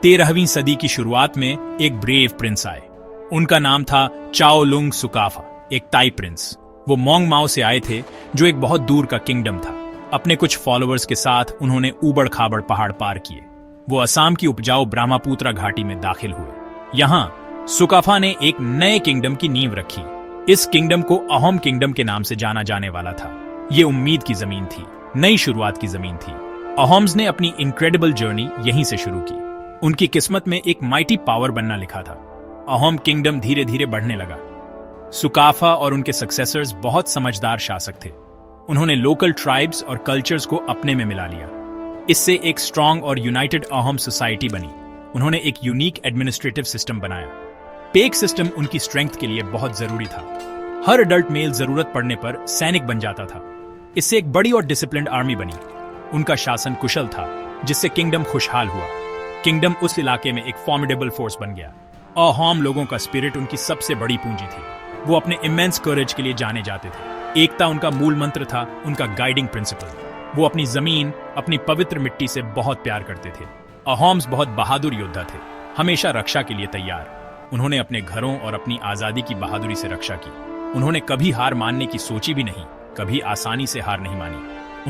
13वीं सदी की शुरुआत में एक ब्रेव प्रिंस आए। उनका नाम था चाओ लुंग सुकाफा, एक ताई प्रिंस। वो मोंग माओ से आए थे, जो एक बहुत दूर का किंगडम था। अपने कुछ फॉलोअर्स के साथ उन्होंने ऊबड़ खाबड़ पहाड़ पार किए। वो असम की उपजाऊ ब्रह्मपुत्र घाटी में दाखिल हुए। यहाँ सुकाफा ने एक नए किंगडम की नींव रखी। इस किंगडम को अहोम किंगडम के नाम से जाना जाने वाला था। ये उम्मीद की जमीन थी, नई शुरुआत की जमीन थी। अहोम्स ने अपनी इनक्रेडिबल जर्नी यहीं से शुरू की। उनकी किस्मत में एक माइटी पावर बनना लिखा था। अहोम किंगडम धीरे धीरे बढ़ने लगा। सुकाफा और उनके सक्सेसर्स बहुत समझदार शासक थे। उन्होंने लोकल ट्राइब्स और कल्चर्स को अपने में मिला लिया। इससे एक स्ट्रांग और यूनाइटेड अहोम सोसाइटी बनी। उन्होंने एक यूनिक एडमिनिस्ट्रेटिव सिस्टम बनाया। पेक सिस्टम उनकी स्ट्रेंथ के लिए बहुत जरूरी था। हर अडल्ट मेल जरूरत पड़ने पर सैनिक बन जाता था। इससे एक बड़ी और डिसिप्लिन्ड आर्मी बनी। उनका शासन कुशल था, जिससे किंगडम खुशहाल हुआ। किंगडम उस इलाके में एक फॉर्मिडेबल फोर्स बन गया। अहोम लोगों का स्पिरिट उनकी सबसे बड़ी पूंजी थी। वो अपने इमेंस करेज के लिए जाने जाते थे। एकता उनका मूल मंत्र था, उनका गाइडिंग प्रिंसिपल। वो अपनी जमीन, अपनी पवित्र मिट्टी से बहुत प्यार करते थे। अहोम्स बहुत बहादुर योद्धा थे, हमेशा रक्षा के लिए तैयार। उन्होंने अपने घरों और अपनी आजादी की बहादुरी से रक्षा की। उन्होंने कभी हार मानने की सोची भी नहीं, कभी आसानी से हार नहीं मानी।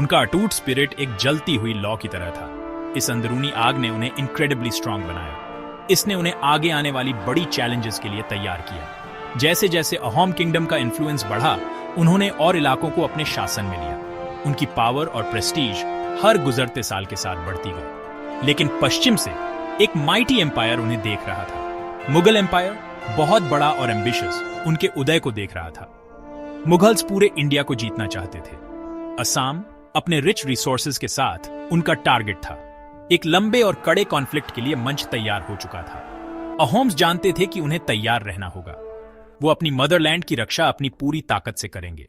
उनका अटूट स्पिरिट एक जलती हुई लौ की तरह था। इस अंदरूनी आग ने उन्हें इनक्रेडिबली स्ट्रांग बनाया। इसने उन्हें आगे आने वाली बड़ी चैलेंजेस के लिए तैयार किया। जैसे जैसे अहोम किंगडम का इन्फ्लुएंस बढ़ा, उन्होंने और इलाकों को अपने शासन में लिया। उनकी पावर और प्रेस्टीज हर गुजरते साल के साथ बढ़ती गई। लेकिन पश्चिम से एक माइटी एम्पायर उन्हें देख रहा था। मुगल एम्पायर, बहुत बड़ा और एम्बिशियस, उनके उदय को देख रहा था। मुगल्स पूरे इंडिया को जीतना चाहते थे। असम अपने रिच रिसोर्सेज के साथ उनका टारगेट था। एक लंबे और कड़े कॉन्फ्लिक्ट के लिए मंच तैयार हो चुका था। अहोम्स जानते थे कि उन्हें तैयार रहना होगा। वो अपनी मदरलैंड की रक्षा अपनी पूरी ताकत से करेंगे।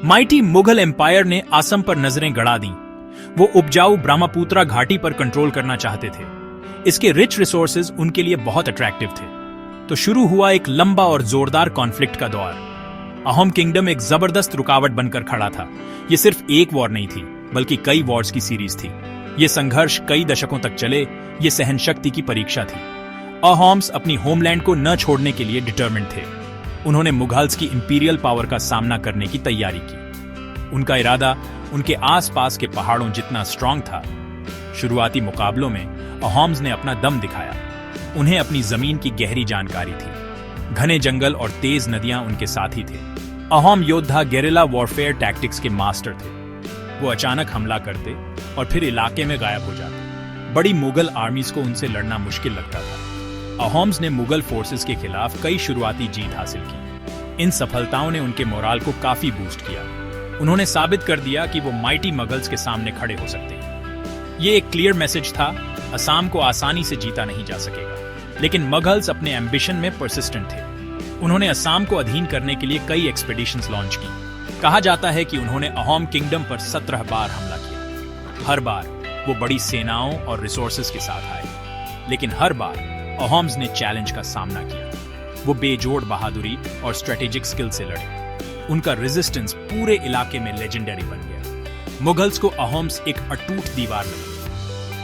माइटी मुगल एम्पायर ने असम पर नजरें गड़ा दी। वो उपजाऊ ब्रह्मपुत्र घाटी पर कंट्रोल करना चाहते थे। इसके रिच रिसोर्सेज उनके लिए बहुत अट्रैक्टिव थे। तो शुरू हुआ एक लंबा और जोरदार कॉन्फ्लिक्ट का दौर। अहोम किंगडम एक जबरदस्त रुकावट बनकर खड़ा था। यह सिर्फ एक वॉर नहीं थी, बल्कि कई वॉर्स की सीरीज थी। यह संघर्ष कई दशकों तक चले। यह सहनशक्ति की परीक्षा थी। अहोम्स अपनी होमलैंड को न छोड़ने के लिए डिटरमिन्ड थे। उन्होंने मुगल्स की इंपीरियल पावर का सामना करने की तैयारी की। उनका इरादा उनके आसपास के पहाड़ों जितना स्ट्रांग था। शुरुआती मुकाबलों में अहोम्स ने अपना दम दिखाया। उन्हें अपनी जमीन की गहरी जानकारी थी। घने जंगल और तेज नदियां उनके साथी थे। अहोम योद्धा गेरिला वॉरफेयर टैक्टिक्स के मास्टर थे। वो अचानक हमला करते और फिर इलाके में गायब हो जाते। बड़ी मुगल आर्मीज को उनसे लड़ना मुश्किल लगता था। अहोम्स ने मुगल फोर्सेस के खिलाफ कई शुरुआती जीत हासिल की। इन सफलताओं ने उनके मोराल को काफी बूस्ट किया। उन्होंने साबित कर दिया कि वो माइटी मुगल्स के सामने खड़े हो सकते हैं। ये एक क्लियर मैसेज था, असम को आसानी से जीता नहीं जा सकेगा। लेकिन मुगल्स अपने एम्बिशन में परसिस्टेंट थे। उन्होंने असम को अधीन करने के लिए कई एक्सपेडिशंस लॉन्च की। कहा जाता है कि उन्होंने अहोम किंगडम पर 17 बार हमला किया। हर बार वो बड़ी सेनाओं और रिसोर्सेज के साथ आए, लेकिन हर बार अहोम्स ने चैलेंज का सामना किया। वो बेजोड़ बहादुरी और स्ट्रेटेजिक स्किल से लड़े। उनका रेजिस्टेंस पूरे इलाके में लेजेंडरी बन गया। मुगल्स को अहोम्स एक अटूट दीवार लगे।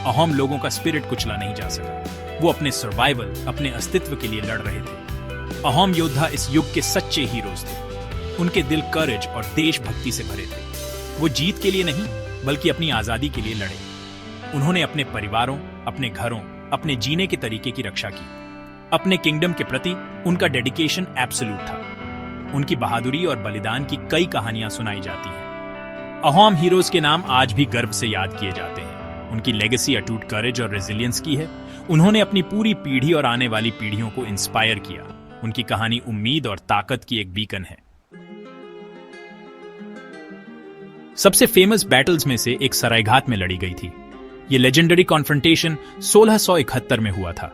अहोम लोगों का स्पिरिट कुचला नहीं जा सका। वो अपने सर्वाइवल, अपने अस्तित्व के लिए लड़ रहे थे। अहोम योद्धा इस युग के सच्चे हीरोज थे। उनके दिल करेज और देशभक्ति से भरे थे। वो जीत के लिए नहीं, बल्कि अपनी आजादी के लिए लड़े। उन्होंने अपने परिवारों, अपने घरों, अपने जीने के तरीके की रक्षा की। अपने किंगडम के प्रति उनका डेडिकेशन एब्सोल्यूट था। उनकी बहादुरी और बलिदान की कई कहानियां सुनाई जाती हैं। अहोम हीरोज के नाम आज भी गर्व से याद किए जाते हैं। उनकी लेगेसी अटूट करेज और रेजिलियंस की है। उन्होंने अपनी पूरी पीढ़ी और आने वाली पीढ़ियों को इंस्पायर किया। उनकी कहानी उम्मीद और ताकत की एक बीकन है। सबसे फेमस बैटल्स में से एक सरायघाट में लड़ी गई थी। यह लेजेंडरी कॉन्फ्रंटेशन 1671 में हुआ था।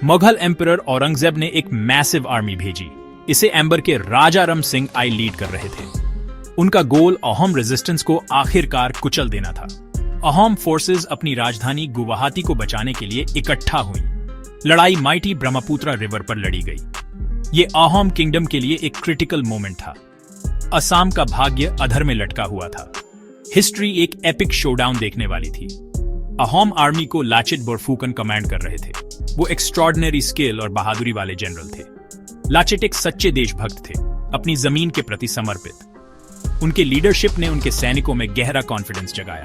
मुगल एम्परर औरंगजेब ने एक मैसिव आर्मी भेजी। इसे एम्बर के राजा रम सिंह आई लीड कर रहे थे। उनका गोल अहोम रेजिस्टेंस को आखिरकार कुचल देना था। अहोम फोर्सेस अपनी राजधानी गुवाहाटी को बचाने के लिए इकट्ठा हुई। लड़ाई माइटी ब्रह्मपुत्र रिवर पर लड़ी गई। ये अहोम किंगडम के लिए एक क्रिटिकल मोमेंट था। असम का भाग्य अधर में लटका हुआ था। हिस्ट्री एक एपिक शोडाउन देखने वाली थी। अहोम आर्मी को लाचित बोरफुकन कमांड कर रहे थे। वो एक्स्ट्रॉर्डिनरी स्किल और बहादुरी वाले जनरल थे। लाचित एक सच्चे देशभक्त थे, अपनी जमीन के प्रति समर्पित। उनके लीडरशिप ने उनके सैनिकों में गहरा कॉन्फिडेंस जगाया।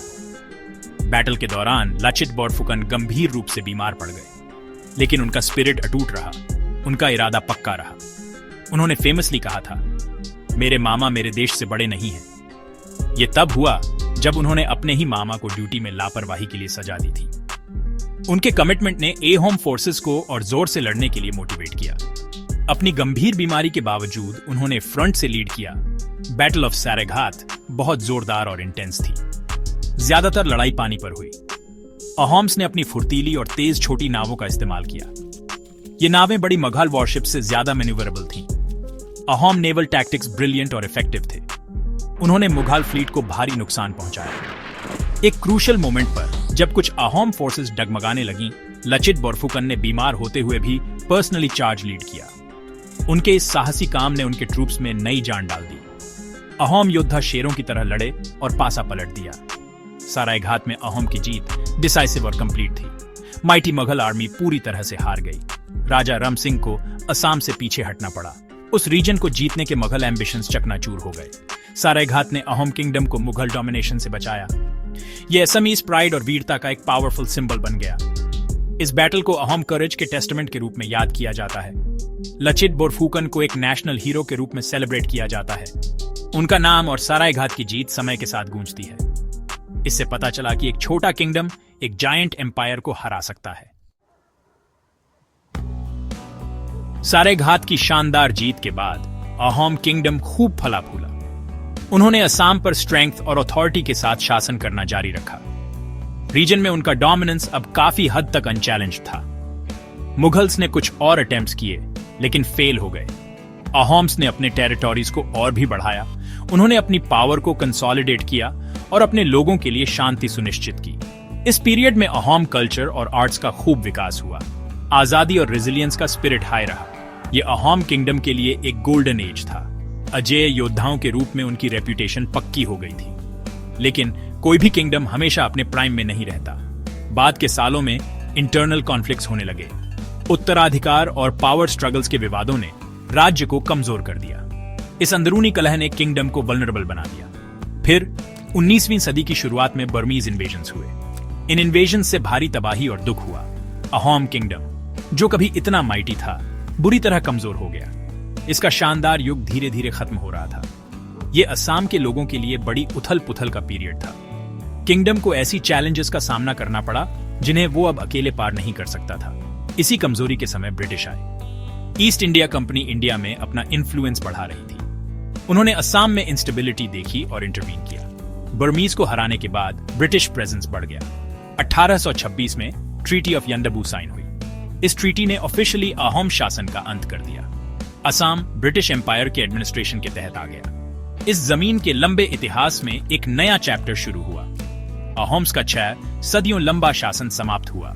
बैटल के दौरान लाचित बोरफुकन गंभीर रूप से बीमार पड़ गए, लेकिन उनका स्पिरिट अटूट रहा, उनका इरादा पक्का रहा। उन्होंने फेमसली कहा था, मेरे मामा मेरे देश से बड़े नहीं हैं। यह तब हुआ जब उन्होंने अपने ही मामा को ड्यूटी में लापरवाही के लिए सजा दी थी। उनके कमिटमेंट ने अहोम फोर्सेस को और जोर से लड़ने के लिए मोटिवेट किया। अपनी गंभीर बीमारी के बावजूद उन्होंने फ्रंट से लीड किया। बैटल ऑफ सरायघाट बहुत जोरदार और इंटेंस थी। ज्यादातर लड़ाई पानी पर हुई। अहोम्स ने अपनी फुर्तीली और तेज छोटी नावों का इस्तेमाल किया। ये नावें बड़ी मुगल वॉरशिप से ज्यादा मैन्यूवरेबल थीं। अहोम नेवल टैक्टिक्स ब्रिलियंट और इफेक्टिव थे। उन्होंने मुगल फ्लीट को भारी नुकसान पहुंचाया। एक क्रूशियल मोमेंट पर जब कुछ अहोम फोर्सेस डगमगाने लगीं, लाचित बोरफुकन ने बीमार होते हुए भी पर्सनली चार्ज लीड किया। उनके इस साहसी काम ने उनके ट्रूप्स में नई जान डाल दी। अहोम योद्धा शेरों की तरह लड़े और पासा पलट दिया। सरायघाट में अहोम की जीत डिसाइसिव और कंप्लीट थी। माइटी मुगल आर्मी पूरी तरह से हार गई। राजा राम सिंह को असम से पीछे हटना पड़ा। उस रीजन को जीतने के मुगल एम्बिशंस चकनाचूर हो गए। सरायघाट ने अहोम किंगडम को मुगल डोमिनेशन से बचाया। यह असमीज प्राइड और वीरता का एक पावरफुल सिंबल बन गया। इस बैटल को अहोम करेज के टेस्टामेंट के रूप में याद किया जाता है। लाचित बोरफुकन को एक नेशनल हीरो के रूप में सेलिब्रेट किया जाता है। उनका नाम और सरायघाट की जीत समय के साथ गूंजती है। इससे पता चला कि एक छोटा किंगडम एक जायंट एम्पायर को हरा सकता है। सरायघाट की शानदार जीत के बाद अहोम किंगडम खूब फला फूला। उन्होंने असम पर स्ट्रेंथ और अथॉरिटी के साथ शासन करना जारी रखा। रीजन में उनका डोमिनेंस अब काफी हद तक अनचैलेंज्ड था। मुगल्स ने कुछ और अटेम्प्ट्स किए, लेकिन फेल हो गए। अहोम्स ने अपने टेरिटोरीज को और भी बढ़ाया। उन्होंने अपनी पावर को कंसोलिडेट किया और अपने लोगों के लिए शांति सुनिश्चित की। इस पीरियड में अहोम कल्चर और आर्ट्स का खूब विकास हुआ। आजादी और रेजिलियंस का स्पिरिट हाई रहा। यह अहोम किंगडम के लिए एक गोल्डन एज था। अजेय योद्धाओं के रूप में उनकी रेप्यूटेशन पक्की हो गई थी। लेकिन कोई भी किंगडम हमेशा अपने प्राइम में नहीं रहता। बाद के सालों में इंटरनल कॉन्फ्लिक्ट्स होने लगे। उत्तराधिकार और पावर स्ट्रगल्स के विवादों ने राज्य को कमजोर कर दिया। इस अंदरूनी कलह ने किंगडम को वल्नरेबल बना दिया। फिर 19वीं सदी की शुरुआत में बर्मीज इन्वेजन्स हुए। इन इन्वेजन से भारी तबाही और दुख हुआ। अहोम किंगडम, जो कभी इतना माइटी था, बुरी तरह कमजोर हो गया। इसका शानदार युग धीरे धीरे खत्म हो रहा था। यह असम के लोगों के लिए बड़ी उथल पुथल का पीरियड था। किंगडम को ऐसी चैलेंजेस का सामना करना पड़ा जिन्हें वो अब अकेले पार नहीं कर सकता था। इसी कमजोरी के समय ब्रिटिश आए। ईस्ट इंडिया कंपनी इंडिया में अपना इन्फ्लुएंस बढ़ा रही थी। उन्होंने असम में इंस्टेबिलिटी देखी और इंटरवीन किया। बर्मीज को हराने के बाद ब्रिटिश प्रेजेंस बढ़ गया। 1826 में ट्रीटी ऑफ यंडबू साइन हुई। इस ट्रीटी ने ऑफिशियली अहोम शासन का अंत कर दिया। असम ब्रिटिश एम्पायर के एडमिनिस्ट्रेशन के तहत आ गया। इस जमीन के लंबे इतिहास में एक नया चैप्टर शुरू हुआ। अहोम्स का 6 सदियों लंबा शासन समाप्त हुआ,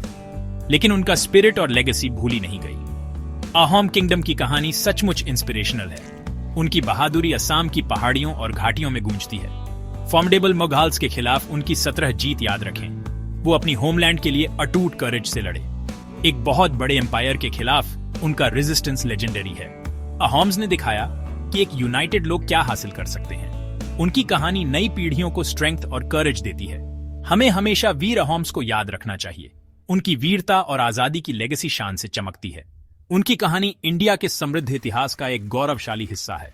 लेकिन उनका स्पिरिट और लेगेसी भूली नहीं गई। अहोम किंगडम की कहानी सचमुच इंस्पिरेशनल है। उनकी बहादुरी असम की पहाड़ियों और घाटियों में गूंजती है। फॉर्मिडेबल मुगल्स के खिलाफ उनकी 17 जीत याद रखें। वो अपनी होमलैंड के लिए अटूट करेज से लड़े। एक बहुत बड़े एम्पायर के खिलाफ उनका रेजिस्टेंस लेजेंडरी है। अहोम्स ने दिखाया कि एक यूनाइटेड लोग क्या हासिल कर सकते हैं। उनकी कहानी नई पीढ़ियों को स्ट्रेंथ और करेज देती है। हमें हमेशा वीर अहोम्स को याद रखना चाहिए। उनकी वीरता और आजादी की लेगेसी शान से चमकती है। उनकी कहानी इंडिया के समृद्ध इतिहास का एक गौरवशाली हिस्सा है।